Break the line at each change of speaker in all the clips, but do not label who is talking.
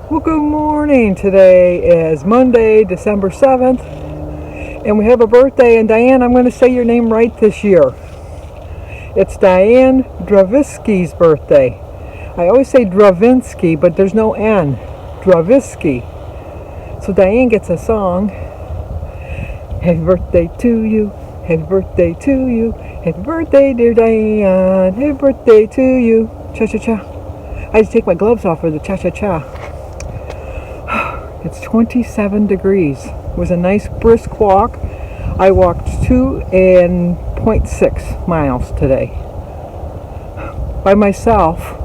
Well, good morning. Today is Monday, December 7th, and we have a birthday. And Diane, I'm going to say your name right this year. It's Diane Dravisky's birthday. I always say Dravinsky, but there's no N. Dravisky. So Diane gets a song. Happy birthday to you. Happy birthday to you. Happy birthday, dear Diane. Happy birthday to you. Cha-cha-cha. I had to take my gloves off for the cha-cha-cha. It's 27 degrees. It was a nice brisk walk. I walked 2.6 miles today. By myself.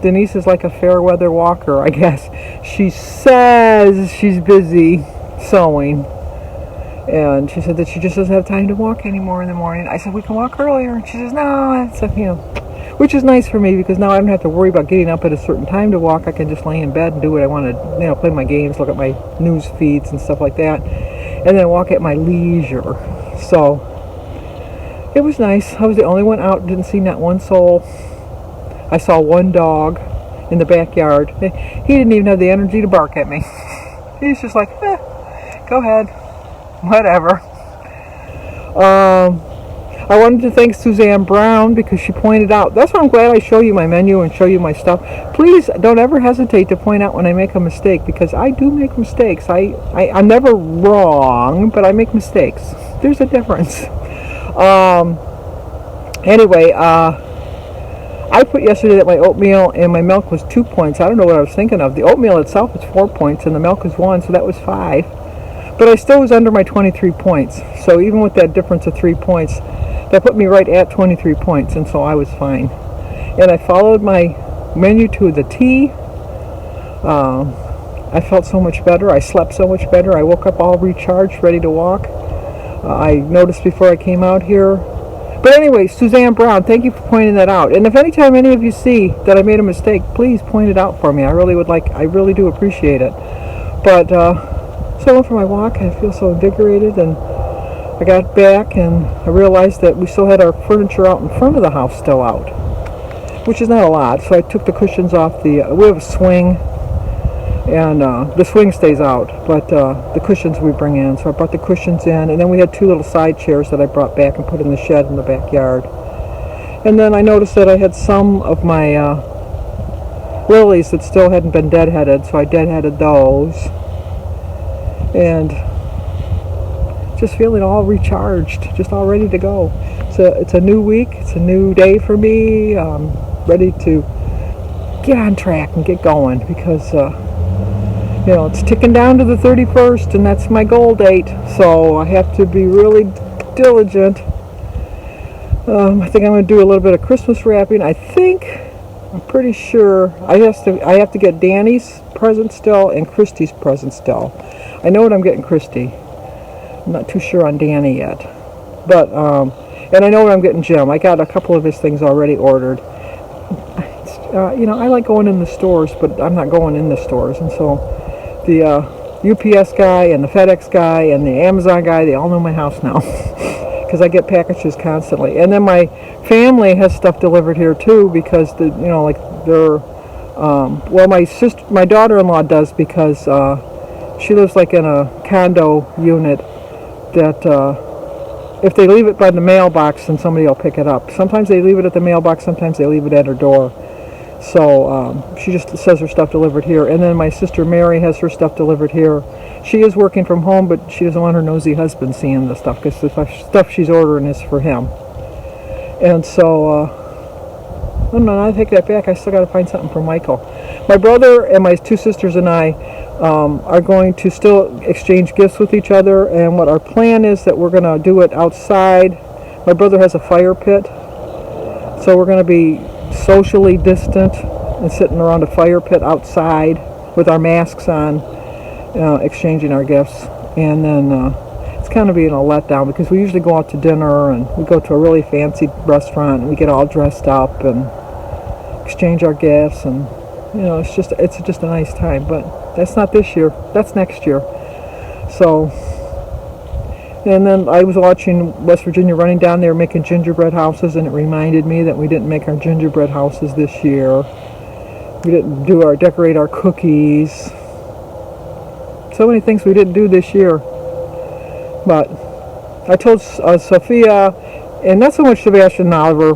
Denise is like a fair weather walker, I guess. She says she's busy sewing. And she said that she just doesn't have time to walk anymore in the morning. I said, we can walk earlier. And she says, no, it's which is nice for me because now I don't have to worry about getting up at a certain time to walk. I can just lay in bed and do what I want to, play my games, look at my news feeds and stuff like that, and then walk at my leisure. So it was nice. I was the only one out, didn't see not one soul. I saw one dog in the backyard. He didn't even have the energy to bark at me. He's just like, go ahead, whatever. I wanted to thank Suzanne Brown because she pointed out, that's why I'm glad I show you my menu and show you my stuff. Please don't ever hesitate to point out when I make a mistake, because I do make mistakes. I'm never wrong, but I make mistakes. There's a difference. Anyway, I put yesterday that my oatmeal and my milk was 2 points. I don't know what I was thinking of. The oatmeal itself is 4 points and the milk is 1, so that was 5. But I still was under my 23 points. So even with that difference of 3 points, that put me right at 23 points, and so I was fine. And I followed my menu to the T. I felt so much better. I slept so much better. I woke up all recharged, ready to walk. I noticed before I came out here. But anyway, Suzanne Brown, thank you for pointing that out. And if anytime any of you see that I made a mistake, please point it out for me. I really do appreciate it. But so I went for my walk, and I feel so invigorated, and I got back and I realized that we still had our furniture out in front of the house still out, which is not a lot. So I took the cushions off we have a swing, and the swing stays out, but the cushions we bring in. So I brought the cushions in, and then we had 2 little side chairs that I brought back and put in the shed in the backyard. And then I noticed that I had some of my lilies that still hadn't been deadheaded, so I deadheaded those. And just feeling all recharged, just all ready to go. It's a new week, it's a new day for me. Ready to get on track and get going because it's ticking down to the 31st, and that's my goal date. So I have to be really diligent. I think I'm going to do a little bit of Christmas wrapping. I'm pretty sure I have to get Danny's present still and Christy's present still. I know what I'm getting Christy. I'm not too sure on Danny yet, but and I know what I'm getting Jim. I got a couple of his things already ordered. I like going in the stores, but I'm not going in the stores, and so the UPS guy and the FedEx guy and the Amazon guy, they all know my house now because I get packages constantly. And then my family has stuff delivered here too because my daughter-in-law does because she lives like in a condo unit that if they leave it by the mailbox, then somebody will pick it up. Sometimes they leave it at the mailbox, sometimes they leave it at her door. So she just says her stuff delivered here. And then my sister Mary has her stuff delivered here. She is working from home, but she doesn't want her nosy husband seeing the stuff because the stuff she's ordering is for him. And so, I take that back. I still got to find something for Michael. My brother and my 2 sisters and I are going to still exchange gifts with each other, and what our plan is that we're going to do it outside. My brother has a fire pit, so we're going to be socially distant and sitting around a fire pit outside with our masks on, exchanging our gifts. And then it's kind of being a letdown because we usually go out to dinner and we go to a really fancy restaurant and we get all dressed up and exchange our gifts, and it's just a nice time. But that's not this year, that's next year. So, and then I was watching West Virginia running down there making gingerbread houses, and it reminded me that we didn't make our gingerbread houses this year. We didn't decorate our cookies. So many things we didn't do this year. But I told Sophia, and not so much Sebastian and Oliver,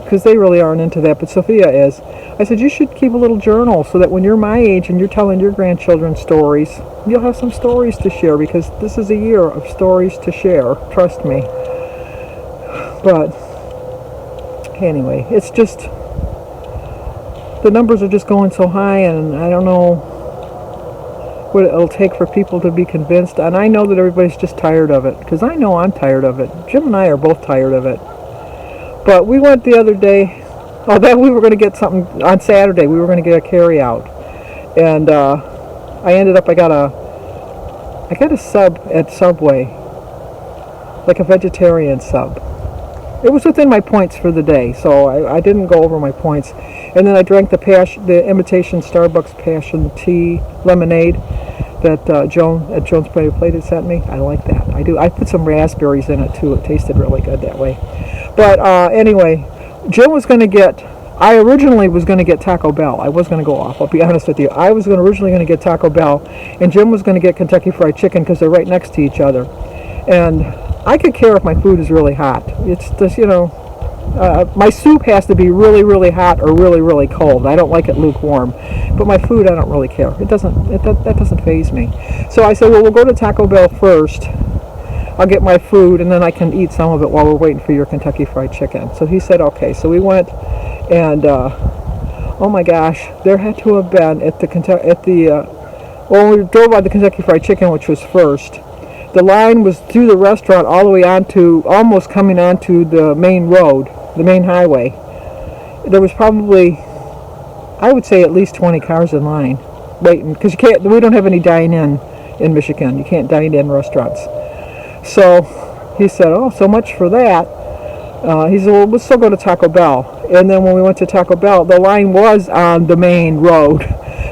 because they really aren't into that, but Sophia is. I said, you should keep a little journal so that when you're my age and you're telling your grandchildren stories, you'll have some stories to share, because this is a year of stories to share. Trust me. But anyway, it's just, the numbers are just going so high, and I don't know what it'll take for people to be convinced. And I know that everybody's just tired of it, because I know I'm tired of it. Jim and I are both tired of it. But we went the other day. Oh, that we were going to get something on Saturday. We were going to get a carry out, and I ended up. I got a sub at Subway, like a vegetarian sub. It was within my points for the day, so I didn't go over my points. And then I drank the imitation Starbucks passion tea lemonade that Joan at Joan's Pretty Plate had sent me. I like that. I do. I put some raspberries in it too. It tasted really good that way. But anyway. Jim was going to get, I originally was going to get Taco Bell. I was going to go off, I'll be honest with you. I was originally going to get Taco Bell, and Jim was going to get Kentucky Fried Chicken because they're right next to each other. And I could care if my food is really hot. It's just, my soup has to be really, really hot or really, really cold. I don't like it lukewarm. But my food, I don't really care. That doesn't faze me. So I said, well, we'll go to Taco Bell first. I'll get my food, and then I can eat some of it while we're waiting for your Kentucky Fried Chicken. So he said, okay. So we went, and oh my gosh, there had to have been when we drove by the Kentucky Fried Chicken, which was first. The line was through the restaurant all the way onto, almost coming onto the main road, the main highway. There was probably, I would say, at least 20 cars in line waiting, because we don't have any dine-in in Michigan. You can't dine in restaurants. So he said, oh, so much for that. He said, well, we'll still go to Taco Bell. And then when we went to Taco Bell, the line was on the main road.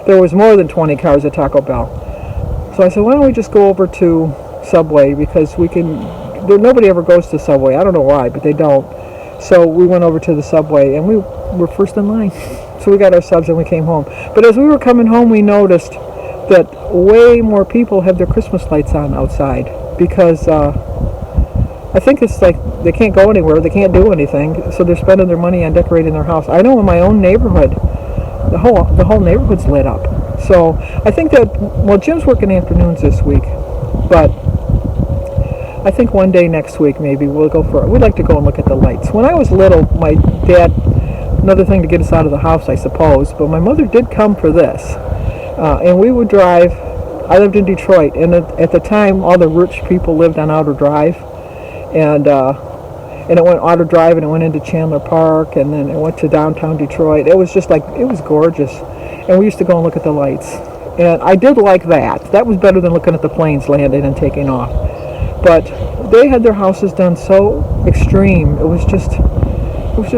There was more than 20 cars at Taco Bell. So I said, why don't we just go over to Subway, because nobody ever goes to Subway. I don't know why, but they don't. So we went over to the Subway, and we were first in line. So we got our subs and we came home. But as we were coming home, we noticed that way more people have their Christmas lights on outside, because I think it's like they can't go anywhere, they can't do anything, so they're spending their money on decorating their house. I know in my own neighborhood, the whole neighborhood's lit up. So I think that, well, Jim's working afternoons this week, but I think one day next week maybe we'd like to go and look at the lights. When I was little, my dad, another thing to get us out of the house, I suppose, but my mother did come for this, and we would drive. I lived in Detroit, and at the time, all the rich people lived on Outer Drive, and it went Outer Drive, and it went into Chandler Park, and then it went to downtown Detroit. It was just like, it was gorgeous, and we used to go and look at the lights, and I did like that. That was better than looking at the planes landing and taking off. But they had their houses done so extreme. It was just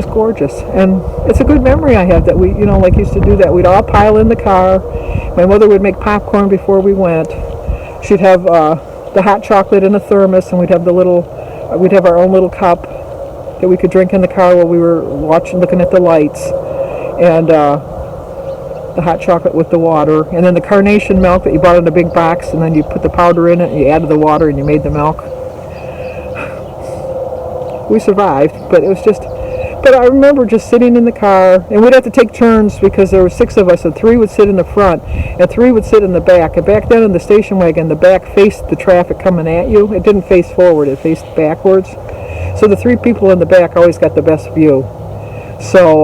gorgeous, and it's a good memory I have that we, like, used to do that. We'd all pile in the car. My mother would make popcorn before we went. She'd have the hot chocolate in a thermos, and we'd have our own little cup that we could drink in the car while we were looking at the lights, and the hot chocolate with the water, and then the carnation milk that you bought in a big box, and then you put the powder in it, and you added the water, and you made the milk. We survived, but it was just... But I remember just sitting in the car, and we'd have to take turns because there were 6 of us, and 3 would sit in the front, and 3 would sit in the back. And back then in the station wagon, the back faced the traffic coming at you. It didn't face forward, it faced backwards. So the 3 people in the back always got the best view. So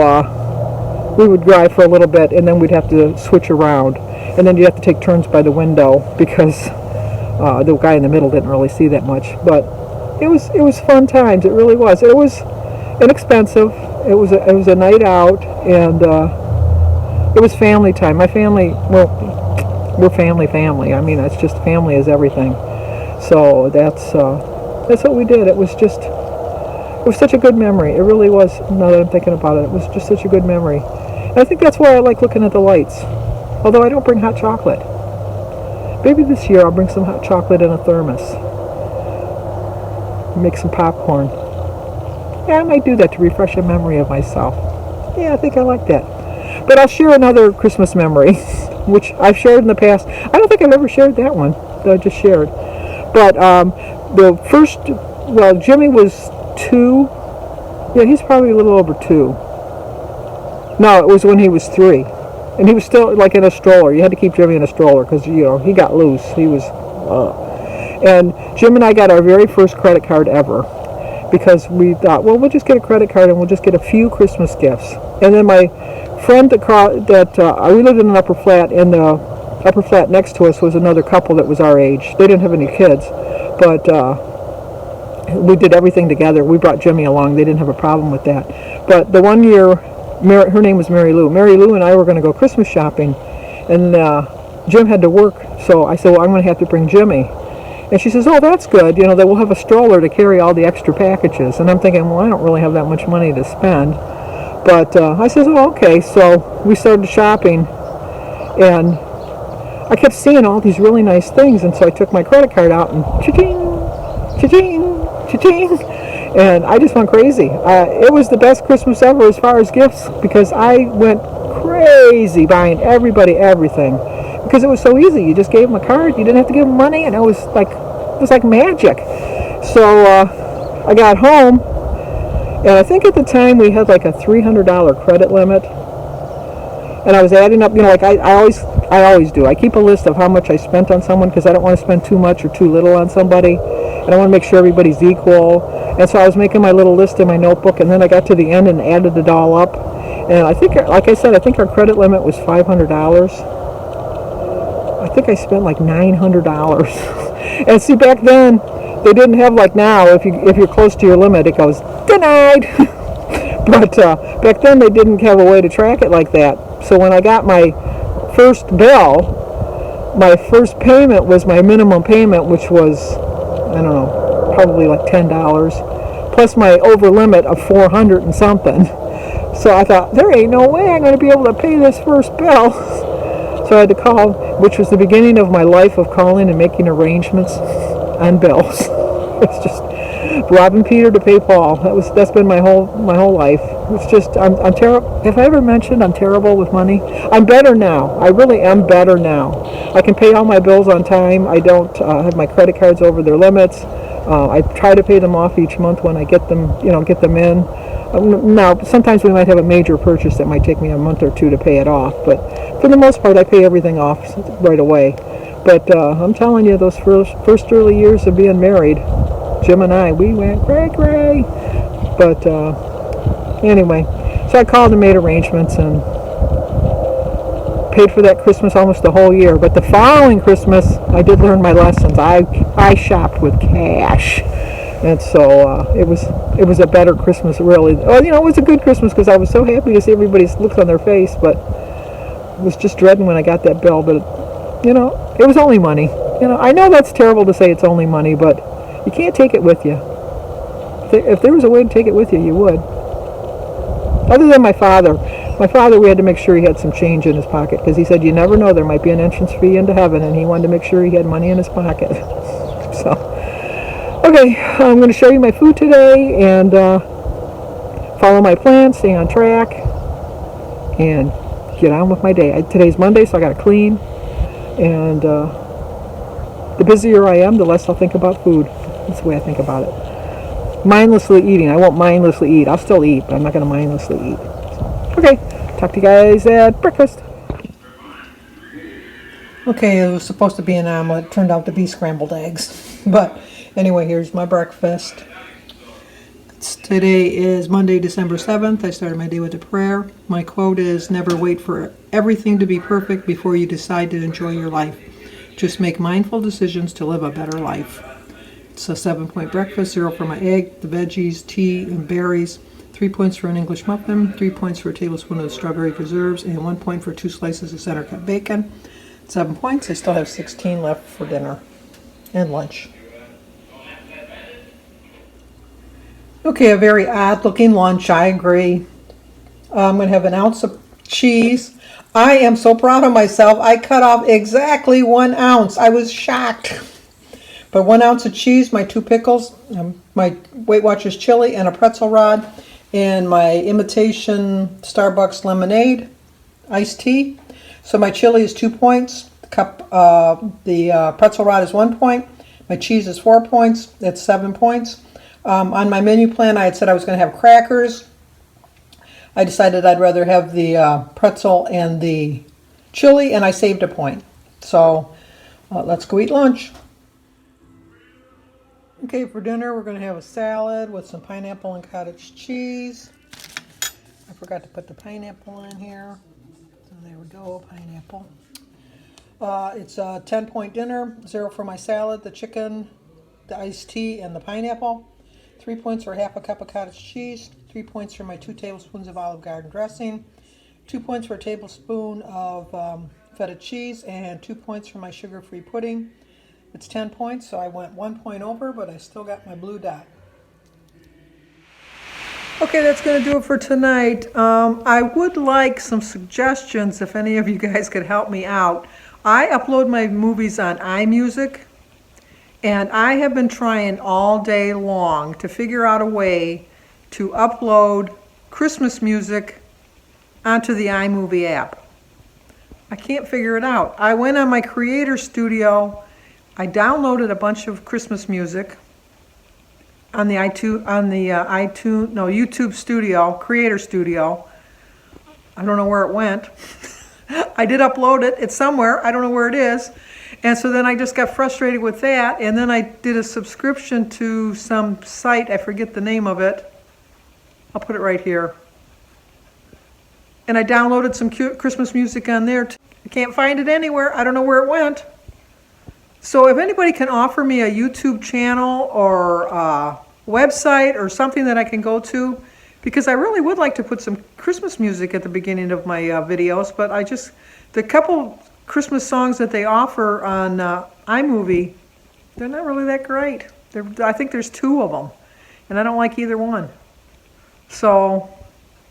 we would drive for a little bit, and then we'd have to switch around. And then you'd have to take turns by the window because the guy in the middle didn't really see that much. But it was fun times, it really was. It was inexpensive. It was a night out, and it was family time. My family, well, we're family. I mean, it's just family is everything. So that's what we did. It was such a good memory. It really was. Now that I'm thinking about it, it was just such a good memory. And I think that's why I like looking at the lights. Although I don't bring hot chocolate. Maybe this year I'll bring some hot chocolate in a thermos. Make some popcorn. Yeah, I might do that to refresh a memory of myself. Yeah, I think I like that. But I'll share another Christmas memory, which I've shared in the past. I don't think I've ever shared that one that I just shared. But the first, well, Jimmy was 2. Yeah, he's probably a little over 2. No, it was when he was 3. And he was still like in a stroller. You had to keep Jimmy in a stroller because, you know, he got loose. He was, and Jim and I got our very first credit card ever because we thought, well, we'll just get a credit card and we'll just get a few Christmas gifts. And then my friend we lived in an upper flat, and the upper flat next to us was another couple that was our age. They didn't have any kids, but we did everything together. We brought Jimmy along. They didn't have a problem with that. But the one year, her name was Mary Lou. Mary Lou and I were going to go Christmas shopping, and Jim had to work, so I said, well, I'm going to have to bring Jimmy. And she says, oh, that's good. You know, that we'll have a stroller to carry all the extra packages. And I'm thinking, well, I don't really have that much money to spend. But I says, oh, okay. So we started shopping, and I kept seeing all these really nice things. And so I took my credit card out and cha-ching, cha-ching, cha-ching. And I just went crazy. It was the best Christmas ever as far as gifts, because I went crazy buying everybody everything. Because it was so easy. You just gave them a card. You didn't have to give them money, and it was like magic. So I got home, and I think at the time we had like a $300 credit limit. And I was adding up, you know, like I always do. I keep a list of how much I spent on someone because I don't want to spend too much or too little on somebody. And I want to make sure everybody's equal. And so I was making my little list in my notebook, and then I got to the end and added it all up. And I think, like I said, I think our credit limit was $500. I think I spent like $900. And see, back then, they didn't have like now, if you're close to your limit, it goes, denied. But back then, they didn't have a way to track it like that. So when I got my first bill, my first payment was my minimum payment, which was, I don't know, probably like $10, plus my over limit of $400 and something. So I thought, there ain't no way I'm going to be able to pay this first bill. So I had to call, which was the beginning of my life of calling and making arrangements on bills. It's just robbing Peter to pay Paul. That's been my whole life. It's just I'm terrible. Have I ever mentioned I'm terrible with money? I'm better now. I really am better now. I can pay all my bills on time. I don't have my credit cards over their limits. I try to pay them off each month when I get them in. Now, sometimes we might have a major purchase that might take me a month or two to pay it off, but for the most part, I pay everything off right away. But I'm telling you, those first early years of being married, Jim and I, we went cray-cray. But anyway, so I called and made arrangements and paid for that Christmas almost the whole year. But the following Christmas, I did learn my lessons. I shopped with cash. And so it was a better Christmas, really. Well, you know, it was a good Christmas because I was so happy to see everybody's looks on their face, but I was just dreading when I got that bill. But, you know, it was only money. You know, I know that's terrible to say it's only money, but you can't take it with you. If there was a way to take it with you, you would. Other than my father. My father, we had to make sure he had some change in his pocket because he said, you never know, there might be an entrance fee into heaven, and he wanted to make sure he had money in his pocket. So... okay, I'm going to show you my food today and follow my plan, stay on track, and get on with my day. Today's Monday, so I got to clean. And the busier I am, the less I'll think about food. That's the way I think about it. Mindlessly eating. I won't mindlessly eat. I'll still eat, but I'm not going to mindlessly eat. So, okay, talk to you guys at breakfast. Okay, it was supposed to be an omelet. It turned out to be scrambled eggs. But anyway, here's my breakfast. Today is Monday, December 7th. I started my day with a prayer. My quote is, never wait for everything to be perfect before you decide to enjoy your life. Just make mindful decisions to live a better life. It's a 7-point breakfast, 0 for my egg, the veggies, tea, and berries. 3 points for an English muffin, 3 points for a tablespoon of strawberry preserves, and 1 point for 2 slices of center cut bacon. 7 points. I still have 16 left for dinner and lunch. Okay, a very odd looking lunch, I agree. I'm going to have an ounce of cheese. I am so proud of myself. I cut off exactly 1 ounce. I was shocked. But 1 ounce of cheese, my 2 pickles, my Weight Watchers chili, and a pretzel rod, and my imitation Starbucks lemonade, iced tea. So my chili is 2 points. The pretzel rod is 1 point. My cheese is 4 points. That's 7 points. On my menu plan, I had said I was going to have crackers. I decided I'd rather have the pretzel and the chili, and I saved a point. So let's go eat lunch. Okay, for dinner we're going to have a salad with some pineapple and cottage cheese. I forgot to put the pineapple in here. So there we go, pineapple. It's a 10-point dinner, 0 for my salad, the chicken, the iced tea, and the pineapple. 3 points for half a cup of cottage cheese. 3 points for my 2 tablespoons of Olive Garden dressing. 2 points for a tablespoon of feta cheese, and 2 points for my sugar-free pudding. It's 10 points, so I went 1 point over, but I still got my blue dot. Okay, that's going to do it for tonight. I would like some suggestions if any of you guys could help me out. I upload my movies on iMusic, and I have been trying all day long to figure out a way to upload Christmas music onto the iMovie app. I can't figure it out. I went on my Creator Studio. I downloaded a bunch of Christmas music on the YouTube Studio, Creator Studio. I don't know where it went. I did upload it. It's somewhere. I don't know where it is. And so then I just got frustrated with that. And then I did a subscription to some site. I forget the name of it. I'll put it right here. And I downloaded some cute Christmas music on there. I can't find it anywhere. I don't know where it went. So if anybody can offer me a YouTube channel or a website or something that I can go to, because I really would like to put some Christmas music at the beginning of my videos, but the couple Christmas songs that they offer on iMovie, they're not really that great. I think there's 2 of them, and I don't like either one. So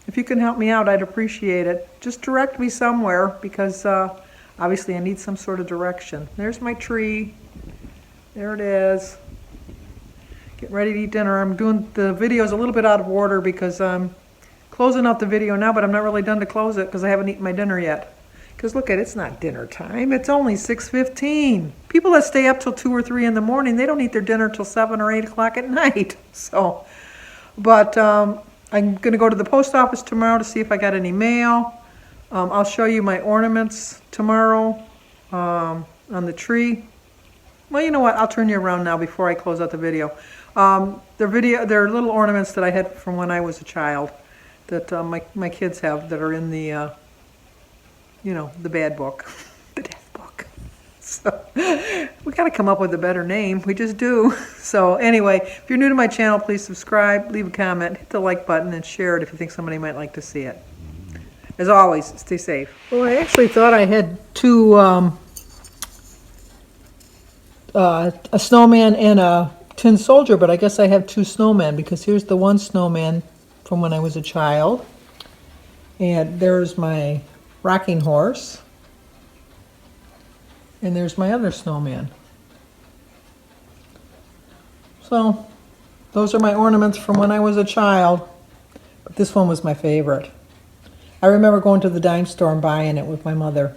if you can help me out, I'd appreciate it. Just direct me somewhere, because obviously I need some sort of direction. There's my tree. There it is. Get ready to eat dinner. I'm doing the videos a little bit out of order because I'm closing out the video now, but I'm not really done to close it because I haven't eaten my dinner yet. Because look it's not dinner time. It's only 6:15. People that stay up till 2 or 3 in the morning, they don't eat their dinner till 7 or 8 o'clock at night. So, but I'm going to go to the post office tomorrow to see if I got any mail. I'll show you my ornaments tomorrow on the tree. Well, you know what? I'll turn you around now before I close out the video. They're little ornaments that I had from when I was a child that my kids have that are in the, the bad book, the death book. So we got to come up with a better name. We just do. So anyway, if you're new to my channel, please subscribe, leave a comment, hit the like button, and share it if you think somebody might like to see it. As always, stay safe. Well, I actually thought I had 2, a snowman and a tin soldier, but I guess I have 2 snowmen, because here's the one snowman from when I was a child, and there's my rocking horse, and there's my other snowman. So those are my ornaments from when I was a child, but this one was my favorite. I remember going to the dime store and buying it with my mother.